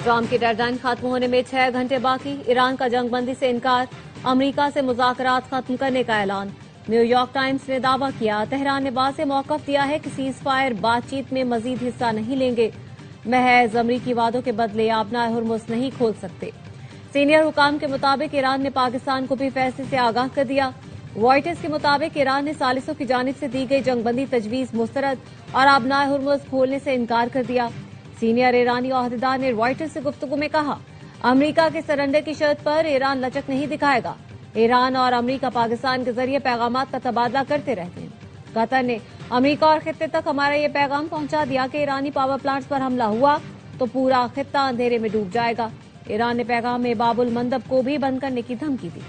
Trump کی dead line ختم ہونے میں 6 گھنٹے باقی، ایران کا جنگ بندی سے انکار، امریکہ سے مذاکرات ختم کرنے کا اعلان۔ نیو یارک ٹائمز نے دعویٰ کیا، تہران نے واضح موقف دیا ہے کہ سیز فائر بات چیت میں مزید حصہ نہیں لیں گے، محض امریکی وعدوں کے بدلے آبنائے ہرمز نہیں کھول سکتے۔ سینئر حکام کے مطابق ایران نے پاکستان کو بھی فیصلے سے آگاہ کر دیا۔ وائٹس کے مطابق ایران نے ثالثوں کی جانب سے دی گئی جنگ بندی تجویز مسترد اور آبنائے ہرمز کھولنے سے انکار کر دیا۔ سینئر ایرانی عہدیدار نے رائٹرز سے گفتگو میں کہا، امریکہ کے سرنڈر کی شرط پر ایران لچک نہیں دکھائے گا۔ ایران اور امریکہ پاکستان کے ذریعے پیغامات کا تبادلہ کرتے رہتے ہیں۔ قطر نے امریکہ اور خطے تک ہمارا یہ پیغام پہنچا دیا کہ ایرانی پاور پلانٹس پر حملہ ہوا تو پورا خطہ اندھیرے میں ڈوب جائے گا۔ ایران نے پیغام میں باب المندب کو بھی بند کرنے کی دھمکی دی۔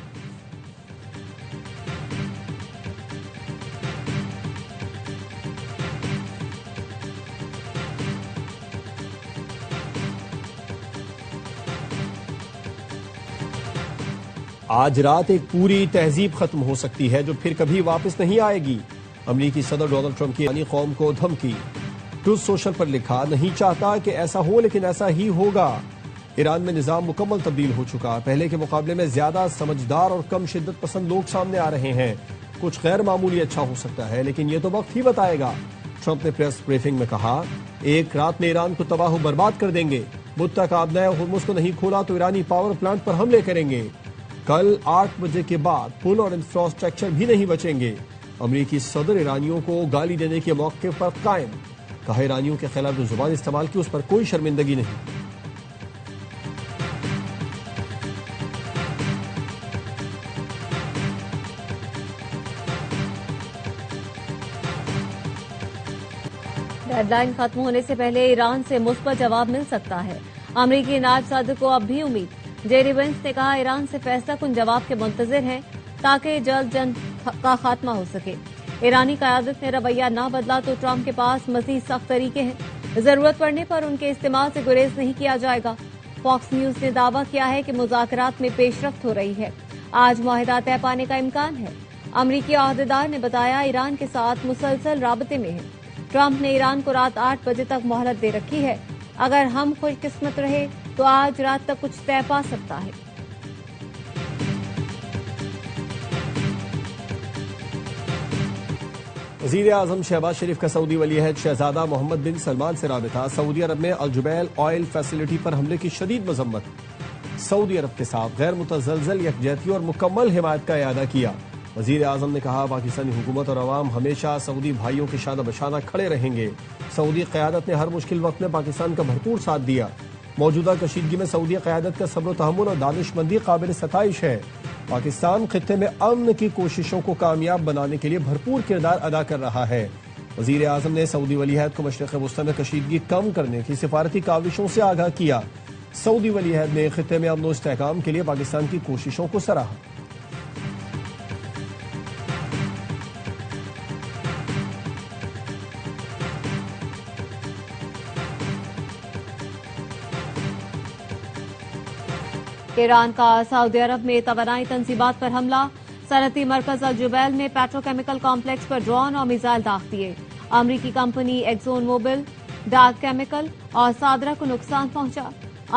آج رات ایک پوری تہذیب ختم ہو سکتی ہے جو پھر کبھی واپس نہیں آئے گی، امریکی صدر ڈونلڈ ٹرمپ کی ایرانی قوم کو دھمکی۔ ٹروتھ سوشل پر لکھا، نہیں چاہتا کہ ایسا ہو لیکن ایسا ہی ہوگا۔ ایران میں نظام مکمل تبدیل ہو چکا، پہلے کے مقابلے میں زیادہ سمجھدار اور کم شدت پسند لوگ سامنے آ رہے ہیں۔ کچھ غیر معمولی اچھا ہو سکتا ہے لیکن یہ تو وقت ہی بتائے گا، ٹرمپ نے پریس بریفنگ میں کہا۔ ایک رات میں ایران کو تباہ و برباد کر دیں گے، بدھ تک آبنائے ہرمز کو نہیں کھولا تو ایرانی پاور پلانٹ پر حملے کریں گے۔ کل 8 بجے کے بعد پل اور انفراسٹرکچر بھی نہیں بچیں گے۔ امریکی صدر ایرانیوں کو گالی دینے کے موقع پر قائم، کہا ایرانیوں کے خلاف جو زبان استعمال کی اس پر کوئی شرمندگی نہیں۔ ڈیڈ لائن ختم ہونے سے پہلے ایران سے مثبت جواب مل سکتا ہے، امریکی نائب صدر کو اب بھی امید۔ جیری وینس نے کہا، ایران سے فیصلہ کن جواب کے منتظر ہیں تاکہ جلد جنگ کا خاتمہ ہو سکے۔ ایرانی قیادت نے رویہ نہ بدلا تو ٹرمپ کے پاس مزید سخت طریقے ہیں، ضرورت پڑنے پر ان کے استعمال سے گریز نہیں کیا جائے گا۔ فاکس نیوز نے دعویٰ کیا ہے کہ مذاکرات میں پیش رفت ہو رہی ہے، آج معاہدہ طے پانے کا امکان ہے۔ امریکی عہدیدار نے بتایا، ایران کے ساتھ مسلسل رابطے میں ہے۔ ٹرمپ نے ایران کو رات 8 بجے تک مہلت دے رکھی ہے، اگر ہم خوش قسمت رہے تو آج رات تک کچھ طے پا سکتا ہے۔ وزیر اعظم شہباز شریف کا سعودی ولی عہد شہزادہ محمد بن سلمان سے رابطہ، سعودی عرب میں الجبیل آئل فیسلٹی پر حملے کی شدید مذمت، سعودی عرب کے ساتھ غیر متزلزل یکجہتی اور مکمل حمایت کا اعادہ کیا۔ وزیر اعظم نے کہا، پاکستانی حکومت اور عوام ہمیشہ سعودی بھائیوں کے شانہ بشانہ کھڑے رہیں گے۔ سعودی قیادت نے ہر مشکل وقت میں پاکستان کا بھرپور ساتھ دیا۔ موجودہ کشیدگی میں سعودی قیادت کا صبر و تحمل اور دانش مندی قابل ستائش ہے۔ پاکستان خطے میں امن کی کوششوں کو کامیاب بنانے کے لیے بھرپور کردار ادا کر رہا ہے۔ وزیر اعظم نے سعودی ولی عہد کو مشرق وسطی میں کشیدگی کم کرنے کی سفارتی کاوشوں سے آگاہ کیا۔ سعودی ولی عہد نے خطے میں امن و استحکام کے لیے پاکستان کی کوششوں کو سراہا۔ ایران کا سعودی عرب میں توانائی تنصیبات پر حملہ، صنعتی مرکز الجبیل میں پیٹرو کیمیکل کمپلیکس پر ڈرون اور میزائل داغ دیے۔ امریکی کمپنی ایکزون موبل، ڈاک کیمیکل اور صادرہ کو نقصان پہنچا۔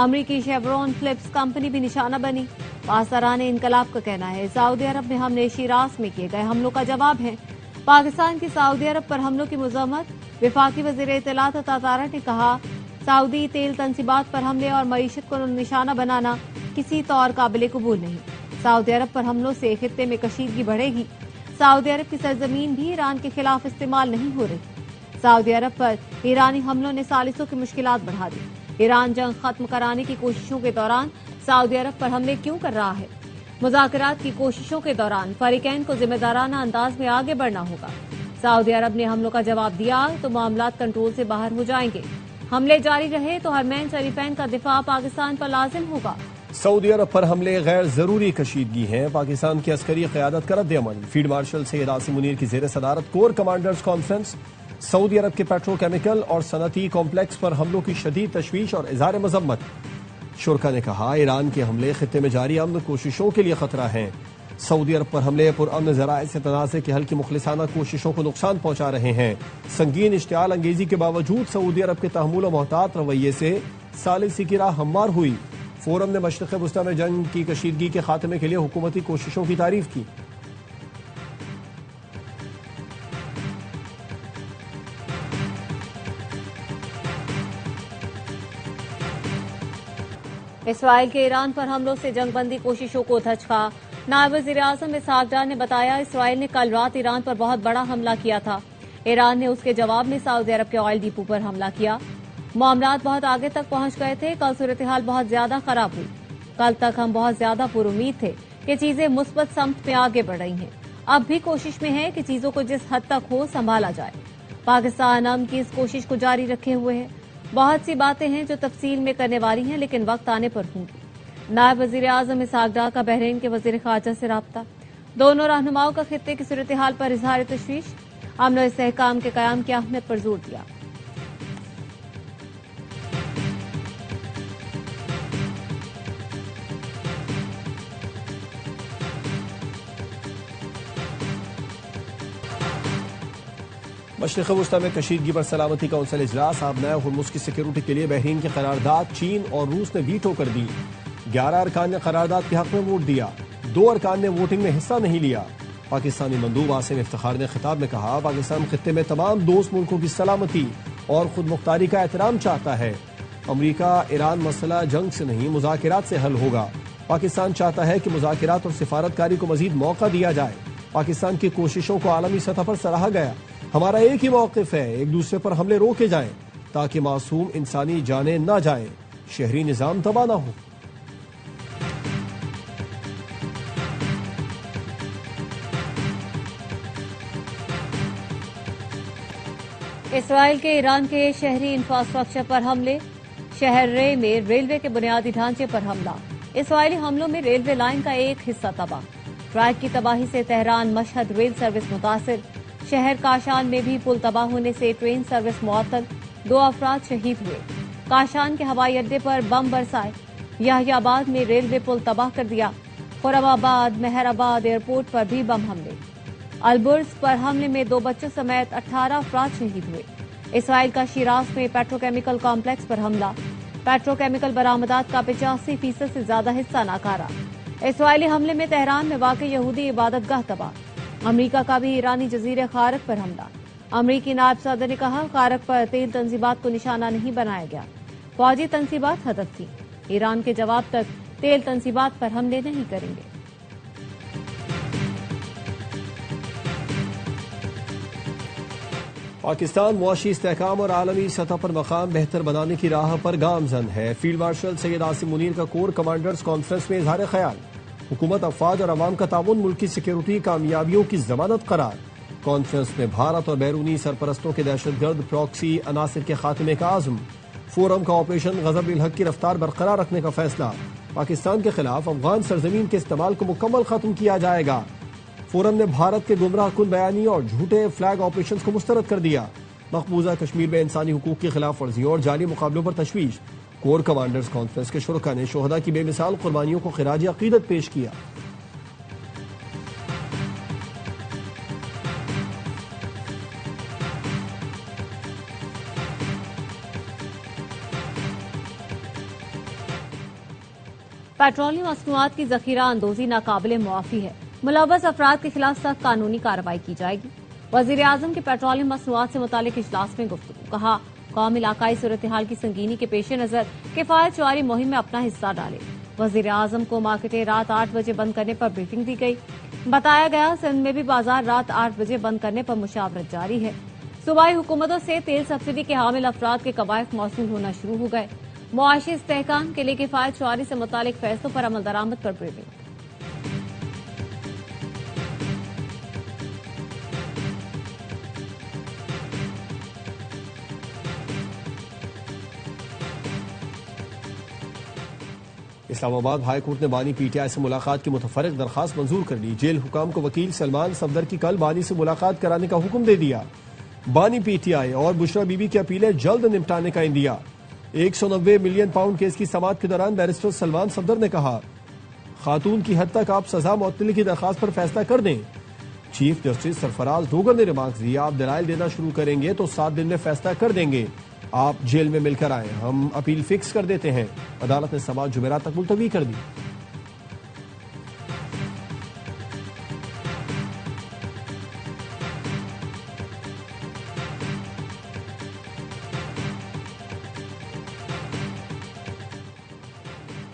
امریکی شیورون فلپس کمپنی بھی نشانہ بنی۔ پاسداران انقلاب کا کہنا ہے، سعودی عرب میں حملے شیراز میں کیے گئے حملوں کا جواب ہے۔ پاکستان کی سعودی عرب پر حملوں کی مذمت، وفاقی وزیر اطلاعات عطا طارق نے کہا، سعودی تیل تنصیبات پر حملے اور معیشت کو نشانہ بنانا کسی طور قابل قبول نہیں۔ سعودی عرب پر حملوں سے خطے میں کشیدگی بڑھے گی۔ سعودی عرب کی سرزمین بھی ایران کے خلاف استعمال نہیں ہو رہی۔ سعودی عرب پر ایرانی حملوں نے ثالثوں کی مشکلات بڑھا دی۔ ایران جنگ ختم کرانے کی کوششوں کے دوران سعودی عرب پر حملے کیوں کر رہا ہے؟ مذاکرات کی کوششوں کے دوران فریقین کو ذمہ دارانہ انداز میں آگے بڑھنا ہوگا۔ سعودی عرب نے حملوں کا جواب دیا تو معاملات کنٹرول سے باہر ہو جائیں گے۔ حملے جاری رہے تو حرمین شریفین کا دفاع پاکستان پر لازم ہوگا۔ سعودی عرب پر حملے غیر ضروری کشیدگی ہیں، پاکستان کی عسکری قیادت کا رد عمل، فیلڈ مارشل سید عاصم منیر کی زیر صدارت کور کمانڈرز کانفرنس۔ سعودی عرب کے پیٹرو کیمیکل اور صنعتی کمپلیکس پر حملوں کی شدید تشویش اور اظہار مذمت۔ شرکا نے کہا، ایران کے حملے خطے میں جاری امن کوششوں کے لیے خطرہ ہیں۔ سعودی عرب پر حملے پرامن ذرائع سے تنازع کے حل کی مخلصانہ کوششوں کو نقصان پہنچا رہے ہیں۔ سنگین اشتعال انگیزی کے باوجود سعودی عرب کے تحمل و محتاط رویے سے ثالثی کی راہ ہموار ہوئی۔ فورم نے مشرق وسطی میں جنگ کی کشیدگی کے خاتمے کے لیے حکومتی کوششوں کی تعریف کی۔ اسرائیل کے ایران پر حملوں سے جنگ بندی کوششوں کو دھچکا۔ نائب وزیر اعظم اسحاق ڈار نے بتایا اسرائیل نے کل رات ایران پر بہت بڑا حملہ کیا تھا۔ ایران نے اس کے جواب میں سعودی عرب کے آئل ڈیپو پر حملہ کیا۔ معاملات بہت آگے تک پہنچ گئے تھے۔ کل صورتحال بہت زیادہ خراب ہوئی۔ کل تک ہم بہت زیادہ پر امید تھے کہ چیزیں مثبت سمت میں آگے بڑھ رہی ہیں۔ اب بھی کوشش میں ہے کہ چیزوں کو جس حد تک ہو سنبھالا جائے۔ پاکستان امن کی اس کوشش کو جاری رکھے ہوئے ہے۔ بہت سی باتیں ہیں جو تفصیل میں کرنے والی ہیں لیکن وقت آنے پر ہوں گی۔ نائب وزیر اعظم اسحاق ڈار کا بحرین کے وزیر خارجہ سے رابطہ۔ دونوں رہنماؤں کا خطے کی صورتحال پر اظہار تشویش۔ امن و استحکام کے قیام کی اہمیت پر زور دیا۔ مشرق وسطی میں کشیدگی پر سلامتی کونسل اجلاس۔ آبنائے ہرمز کی سیکیورٹی کے لیے بحرین کی قرارداد چین اور روس نے ویٹو کر دی۔ 11 ارکان نے قرارداد کے حق میں ووٹ دیا، 2 ارکان نے ووٹنگ میں حصہ نہیں لیا۔ پاکستانی مندوب عاصم افتخار نے خطاب میں کہا پاکستان خطے میں تمام دوست ملکوں کی سلامتی اور خود مختاری کا احترام چاہتا ہے۔ امریکہ ایران مسئلہ جنگ سے نہیں مذاکرات سے حل ہوگا۔ پاکستان چاہتا ہے کہ مذاکرات اور سفارتکاری کو مزید موقع دیا جائے۔ پاکستان کی کوششوں کو عالمی سطح پر سراہا گیا۔ ہمارا ایک ہی موقف ہے، ایک دوسرے پر حملے روکے جائیں تاکہ معصوم انسانی جانیں نہ جائیں، شہری نظام تباہ نہ ہو۔ اسرائیل کے ایران کے شہری انفراسٹرکچر پر حملے۔ شہر رے میں ریلوے کے بنیادی ڈھانچے پر حملہ۔ اسرائیلی حملوں میں ریلوے لائن کا ایک حصہ تباہ۔ ٹریک کی تباہی سے تہران مشہد ریل سروس متاثر۔ شہر کاشان میں بھی پل تباہ ہونے سے ٹرین سروس معطل، 2 افراد شہید ہوئے۔ کاشان کے ہوائی اڈے پر بم برسائے۔ یحییٰ آباد میں ریلوے پل تباہ کر دیا۔ خرم آباد مہر آباد ایئرپورٹ پر بھی بم حملے۔ البرز پر حملے میں 2 بچوں سمیت 18 افراد شہید ہوئے۔ اسرائیل کا شیراز میں پیٹروکیمیکل کمپلیکس پر حملہ۔ پیٹروکیمیکل برآمدات کا 85% سے زیادہ حصہ ناکارہ۔ اسرائیلی حملے میں تہران میں واقع یہودی عبادت گاہ تباہ۔ امریکہ کا بھی ایرانی جزیرے خارق پر حملہ۔ امریکی نائب صدر نے کہا خارق پر تیل تنصیبات کو نشانہ نہیں بنایا گیا، فوجی تنصیبات ہدف تھیں۔ ایران کے جواب تک تیل تنصیبات پر حملے نہیں کریں گے۔ پاکستان معاشی استحکام اور عالمی سطح پر مقام بہتر بنانے کی راہ پر گامزن ہے۔ فیلڈ مارشل سید عاصم منیر کا کور کمانڈرز کانفرنس میں اظہار خیال۔ حکومت، افواج اور عوام کا تعاون ملک کی سیکیورٹی کامیابیوں کی ضمانت قرار۔ کانفرنس میں بھارت اور بیرونی سرپرستوں کے دہشت گرد پراکسی عناصر کے خاتمے کا عزم۔ فورم کا آپریشن غضب الحق کی رفتار برقرار رکھنے کا فیصلہ۔ پاکستان کے خلاف افغان سرزمین کے استعمال کو مکمل ختم کیا جائے گا۔ فورم نے بھارت کے گمراہ کن بیانی اور جھوٹے فلیگ آپریشنز کو مسترد کر دیا۔ مقبوضہ کشمیر میں انسانی حقوق کی خلاف ورزیوں اور جعلی مقابلوں پر تشویش۔ کور کمانڈرز کانفرنس کے شرکاء نے شہداء کی بے مثال قربانیوں کو خراج عقیدت پیش کیا۔ پیٹرولیم مصنوعات کی ذخیرہ اندوزی ناقابل معافی ہے، ملوث افراد کے خلاف سخت قانونی کارروائی کی جائے گی۔ وزیر اعظم کے پیٹرولیم مصنوعات سے متعلق اجلاس میں گفتگو۔ کہا قوم علاقائی صورتحال کی سنگینی کے پیش نظر کفایت چواری مہم میں اپنا حصہ ڈالے۔ وزیر اعظم کو مارکیٹیں رات 8 بجے بند کرنے پر بریفنگ دی گئی۔ بتایا گیا سندھ میں بھی بازار رات 8 بجے بند کرنے پر مشاورت جاری ہے۔ صوبائی حکومتوں سے تیل سبسڈی کے حامل افراد کے قوائف موصول ہونا شروع ہو گئے۔ معاشی استحکام کے لیے کفایت چواری سے متعلق فیصلوں پر عمل درآمد پر بریفنگ۔ اسلام آباد ہائی کورٹ نے بانی پی ٹی آئی سے ملاقات کی متفرق درخواست منظور کر لی۔ جیل حکام کو وکیل سلمان صفدر کی کل بانی سے ملاقات کرانے کا حکم دے دیا۔ بانی پی ٹی آئی اور بشرا بی بی کی اپیلیں جلد نمٹانے کا عندیہ۔ 190 ملین پاؤنڈ کیس کی سماعت کے دوران بیرسٹر سلمان صفدر نے کہا خاتون کی حد تک آپ سزا معطلی کی درخواست پر فیصلہ کر دیں۔ چیف جسٹس سرفراز ڈوگر نے ریمارکس دیا آپ دلائل دینا شروع کریں گے تو 7 دن میں فیصلہ کر دیں گے۔ آپ جیل میں مل کر آئیں، ہم اپیل فکس کر دیتے ہیں۔ عدالت نے سماعت جمعرات تک ملتوی کر دی۔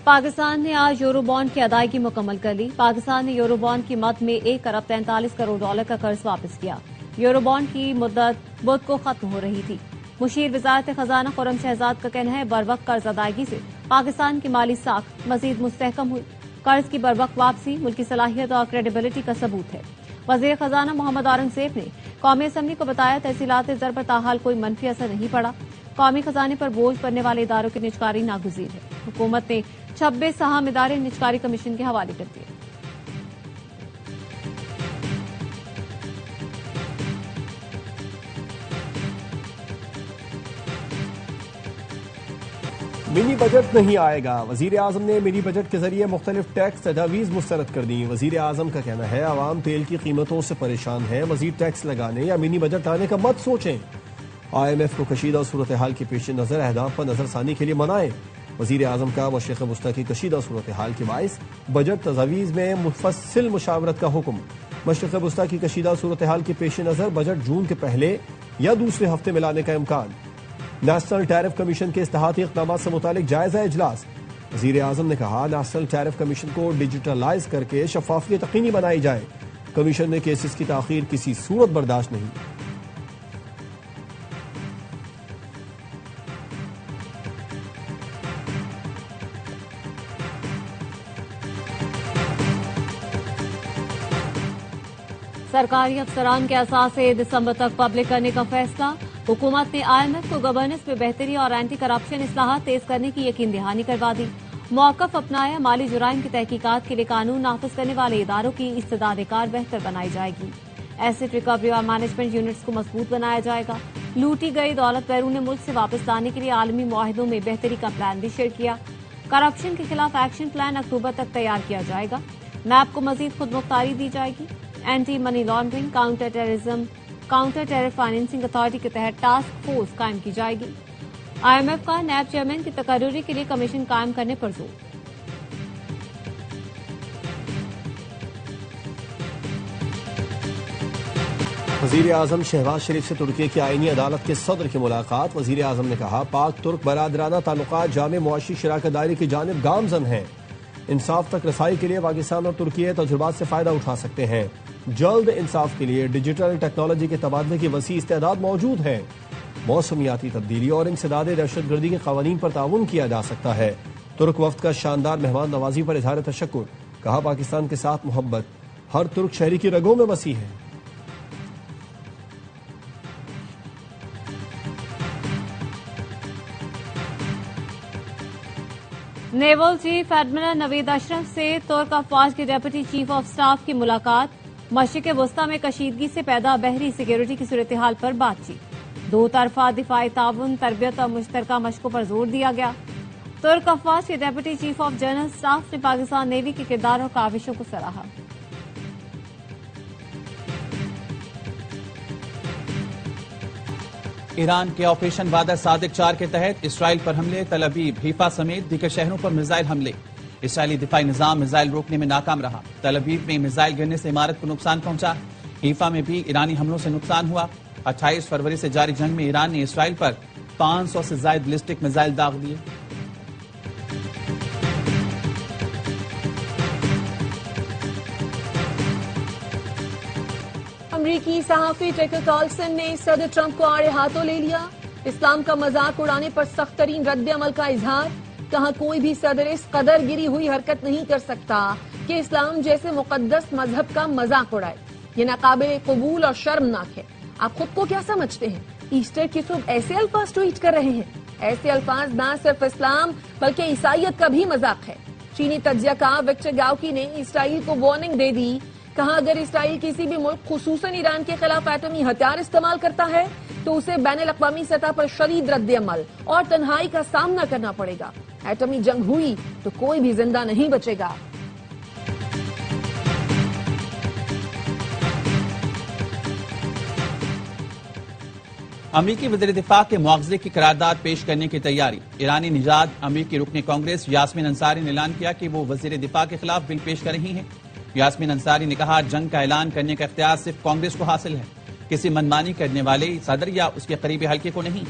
پاکستان نے آج یورو بانڈ کی ادائیگی مکمل کر لی۔ پاکستان نے یورو بانڈ کی مد میں 1 ارب 43 کروڑ ڈالر کا قرض واپس کیا۔ یورو بانڈ کی مدت بدھ کو ختم ہو رہی تھی۔ مشیر وزارت خزانہ خرم شہزاد کا کہنا ہے بروقت قرض ادائیگی سے پاکستان کی مالی ساکھ مزید مستحکم ہوئی۔ قرض کی بروقت واپسی ملکی صلاحیت اور کریڈیبلٹی کا ثبوت ہے۔ وزیر خزانہ محمد اورنگزیب نے قومی اسمبلی کو بتایا تحصیلات زر پر تاحال کوئی منفی اثر نہیں پڑا۔ قومی خزانے پر بوجھ پڑنے والے اداروں کی نجکاری ناگزیر ہے۔ حکومت نے 26 اہم ادارے نجکاری کمیشن کے حوالے کر دیے۔ منی بجٹ نہیں آئے گا، وزیر اعظم نے منی بجٹ کے ذریعے مختلف ٹیکس تجاویز مسترد کر دی۔ وزیر اعظم کا کہنا ہے عوام تیل کی قیمتوں سے پریشان ہے، مزید ٹیکس لگانے یا منی بجٹ لانے کا مت سوچیں۔ IMF کو کشیدہ صورتحال کے پیش نظر اہداف پر نظر ثانی کے لیے منائیں۔ وزیر اعظم کا مشرق وسطی کی کشیدہ صورتحال کے باعث بجٹ تجاویز میں مفصل مشاورت کا حکم۔ مشرق وسطی کی کشیدہ صورتحال کے پیش نظر بجٹ جون کے پہلے یا دوسرے ہفتے میں لانے کا امکان۔ نیشنل ٹیرف کمیشن کے اصلاحاتی اقدامات سے متعلق جائزہ اجلاس۔ وزیر اعظم نے کہا نیشنل ٹیرف کمیشن کو ڈیجیٹلائز کر کے شفافیت یقینی بنائی جائے۔ کمیشن نے کیسز کی تاخیر کسی صورت برداشت نہیں۔ سرکاری افسران کے اثاثے دسمبر تک پبلک کرنے کا فیصلہ۔ حکومت نے IMF کو گورننس میں بہتری اور اینٹی کرپشن اصلاحات تیز کرنے کی یقین دہانی کروا دی۔ موقف اپنایا، مالی جرائم کی تحقیقات کے لیے قانون نافذ کرنے والے اداروں کی استعداد کار بہتر بنائی جائے گی۔ ایسٹ ریکوری اور مینجمنٹ یونٹس کو مضبوط بنایا جائے گا۔ لوٹی گئی دولت بیرون ملک سے واپس لانے کے لیے عالمی معاہدوں میں بہتری کا پلان بھی شیئر کیا۔ کرپشن کے خلاف ایکشن پلان اکتوبر تک تیار کیا جائے گا۔ نیب کو مزید خود مختاری دی جائے گی۔ Anti money laundering, counter terrorism, counter terror financing authority کے تحت ٹاسک فورس قائم کی جائے گی۔ IMF کا نیب چیئرمین کی تقرری کے لیے کمیشن قائم کرنے پر زور۔ وزیر اعظم شہباز شریف سے ترکی کی آئینی عدالت کے صدر کی ملاقات۔ وزیر اعظم نے کہا پاک ترک برادرانہ تعلقات جامع معاشی شراکت داری کی جانب گامزن ہیں۔ انصاف تک رسائی کے لیے پاکستان اور ترکی تجربات سے فائدہ اٹھا سکتے ہیں۔ جلد انصاف کے لیے ڈیجیٹل ٹیکنالوجی کے تبادلے کی وسیع استعداد موجود ہے۔ موسمیاتی تبدیلی اور انسداد دہشت گردی کے قوانین پر تعاون کیا جا سکتا ہے۔ ترک وفد کا شاندار مہمان نوازی پر اظہار تشکر۔ کہا پاکستان کے ساتھ محبت ہر ترک شہری کی رگوں میں بسی ہے۔ نیول چیف ایڈمرل نوید اشرف سے ترک افواج کے ڈپٹی چیف آف سٹاف کی ملاقات۔ مشرق وسطی میں کشیدگی سے پیدا بحری سیکیورٹی کی صورتحال پر بات چیت۔ دو طرفہ دفاعی تعاون، تربیت اور مشترکہ مشقوں پر زور دیا گیا۔ ترک افواج کے deputy chief of general staff نے پاکستان نیوی کے کردار اور کاوشوں کو سراہا۔ ایران کے آپریشن وعدہ صادق 4 کے تحت اسرائیل پر حملے، تل ابیب، حیفا سمیت دیگر شہروں پر میزائل حملے۔ اسرائیلی دفاعی نظام میزائل روکنے میں ناکام رہا۔ تل ابیب میں میزائل گرنے سے عمارت کو نقصان پہنچا۔ حیفا میں بھی ایرانی حملوں سے نقصان ہوا۔ 28 فروری سے جاری جنگ میں ایران نے اسرائیل پر 500 سے زائد بیلسٹک میزائل داغ دیے۔ امریکی صحافی ٹیکر کارلسن نے صدر ٹرمپ کو آڑے ہاتھوں لے لیا۔ اسلام کا مذاق اڑانے پر سخت ترین رد عمل کا اظہار۔ کہا کوئی بھی صدر اس قدر گری ہوئی حرکت نہیں کر سکتا کہ اسلام جیسے مقدس مذہب کا مذاق اڑائے۔ یہ ناقابل قبول اور شرمناک ہے۔ آپ خود کو کیا سمجھتے ہیں؟ ایسٹر کی صبح ایسے الفاظ ٹویٹ کر رہے ہیں۔ ایسے الفاظ نہ صرف اسلام بلکہ عیسائیت کا بھی مذاق ہے۔ چینی تجزیہ کار وکٹر گاؤکی نے اسرائیل کو وارننگ دے دی۔ کہا اگر اسرائیل کسی بھی ملک خصوصاً ایران کے خلاف ایٹمی ہتھیار استعمال کرتا ہے تو اسے بین الاقوامی سطح پر شدید رد عمل اور تنہائی کا سامنا کرنا پڑے گا۔ ایٹمی جنگ ہوئی تو کوئی بھی زندہ نہیں بچے گا۔ امریکی وزیر دفاع کے مواخذے کی قرارداد پیش کرنے کی تیاری۔ ایرانی نژاد امریکی رکن کانگریس یاسمین انصاری نے اعلان کیا کہ وہ وزیر دفاع کے خلاف بل پیش کر رہی ہیں۔ یاسمین انصاری نے کہا جنگ کا اعلان کرنے کا اختیار صرف کانگریس کو حاصل ہے، کسی منمانی کرنے والے صدر یا اس کے قریبی حلقے کو نہیں۔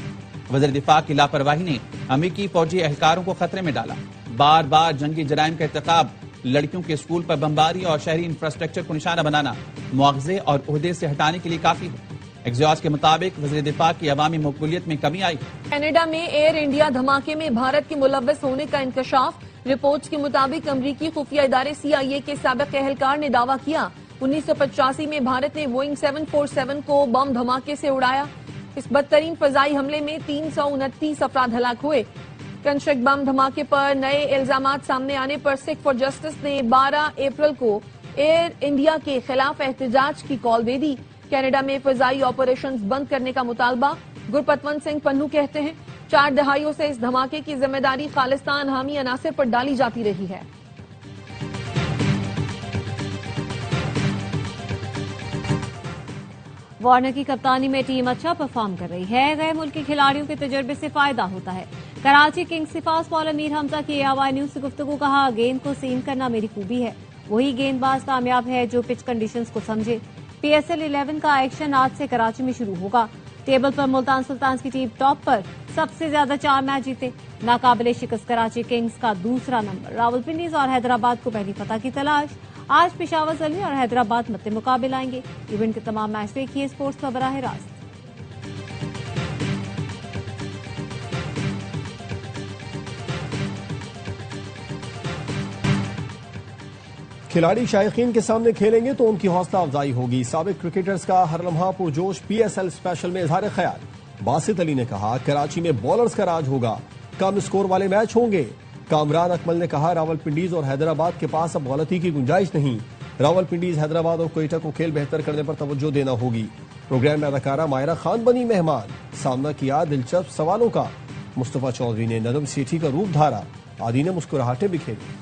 وزیر دفاع کی لاپرواہی نے امریکی فوجی اہلکاروں کو خطرے میں ڈالا۔ بار بار جنگی جرائم کا ارتکاب، لڑکیوں کے اسکول پر بمباری اور شہری انفراسٹرکچر کو نشانہ بنانا مواخذے اور عہدے سے ہٹانے کے لیے کافی ہے۔ ایگزیوس کے مطابق وزیر دفاع کی عوامی مقبولیت میں کمی آئی ہے۔ کینیڈا میں ایئر انڈیا دھماکے میں بھارت کے ملوث ہونے کا انکشاف۔ رپورٹس کے مطابق امریکی خفیہ ادارے CIA کے سابق اہلکار نے دعویٰ کیا 1985 میں بھارت نے بوئنگ 747 کو بم دھماکے سے اڑایا۔ اس بدترین فضائی حملے میں 329 افراد ہلاک ہوئے۔ کنشک بم دھماکے پر نئے الزامات سامنے آنے پر سکھ فار جسٹس نے 12 اپریل کو ایئر انڈیا کے خلاف احتجاج کی کال دے دی۔ کینیڈا میں فضائی آپریشنز بند کرنے کا مطالبہ۔ گرپتونت سنگھ پنو کہتے ہیں 4 دہائیوں سے اس دھماکے کی ذمہ داری خالصتان حامی عناصر پر ڈالی جاتی رہی ہے۔ وارنر کی کپتانی میں ٹیم اچھا پرفارم کر رہی ہے، غیر ملکی کھلاڑیوں کے تجربے سے فائدہ ہوتا ہے۔ کراچی کنگز کے فاسٹ بالر میر حمزہ کی ARY نیوز سے گفتگو، کہا گیند کو سیم کرنا میری خوبی ہے، وہی گیند باز کامیاب ہے جو پچ کنڈیشنز کو سمجھے۔ PSL 11 کا ایکشن آج سے کراچی میں شروع ہوگا۔ ٹیبل پر ملتان سلطانز کی ٹیم ٹاپ پر، سب سے زیادہ 4 میچ جیتے، ناقابل شکست کراچی کنگز کا دوسرا نمبر۔ راولپنڈیز اور حیدرآباد کو پہلی فتح کی تلاش۔ آج پشاور زلمی اور حیدرآباد مد مقابل آئیں گے۔ ایونٹ کے تمام میچ دیکھیے اسپورٹس پر براہ راست۔ کھلاڑی شائقین کے سامنے کھیلیں گے تو ان کی حوصلہ افزائی ہوگی۔ سابق کرکٹرز کا ہر لمحہ پرجوش PSL اسپیشل میں اظہار خیال۔ باسط علی نے کہا کراچی میں بولرز کا راج ہوگا، کم اسکور والے میچ ہوں گے۔ کامران اکمل نے کہا راولپنڈیز اور حیدرآباد کے پاس اب غلطی کی گنجائش نہیں، راولپنڈیز، حیدرآباد اور کوئٹہ کو کھیل بہتر کرنے پر توجہ دینا ہوگی۔ پروگرام میں اداکارہ مائرہ خان بنی مہمان، سامنا کیا دلچسپ سوالوں کا۔ مصطفیٰ چودھری نے ندم سیٹھی کا روپ دھارا، عادی نے مسکراہٹیں بکھیری۔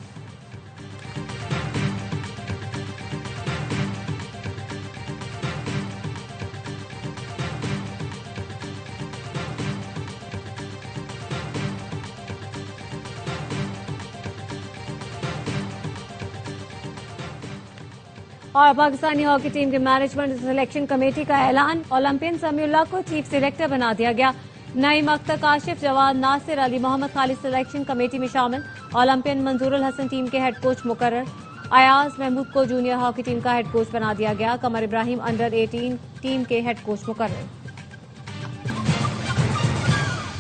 اور پاکستانی ہاکی ٹیم کے مینجمنٹ سلیکشن کمیٹی کا اعلان، اولمپئن سمیع اللہ کو چیف سلیکٹر بنا دیا گیا۔ نعیم اختر، کاشف جواد، ناصر علی محمد خالد سلیکشن کمیٹی میں شامل۔ اولمپئن منظور الحسن ٹیم کے ہیڈ کوچ مقرر۔ ایاز محمود کو جونیئر ہاکی ٹیم کا ہیڈ کوچ بنا دیا گیا۔ قمر ابراہیم انڈر 18 ٹیم کے ہیڈ کوچ مقرر۔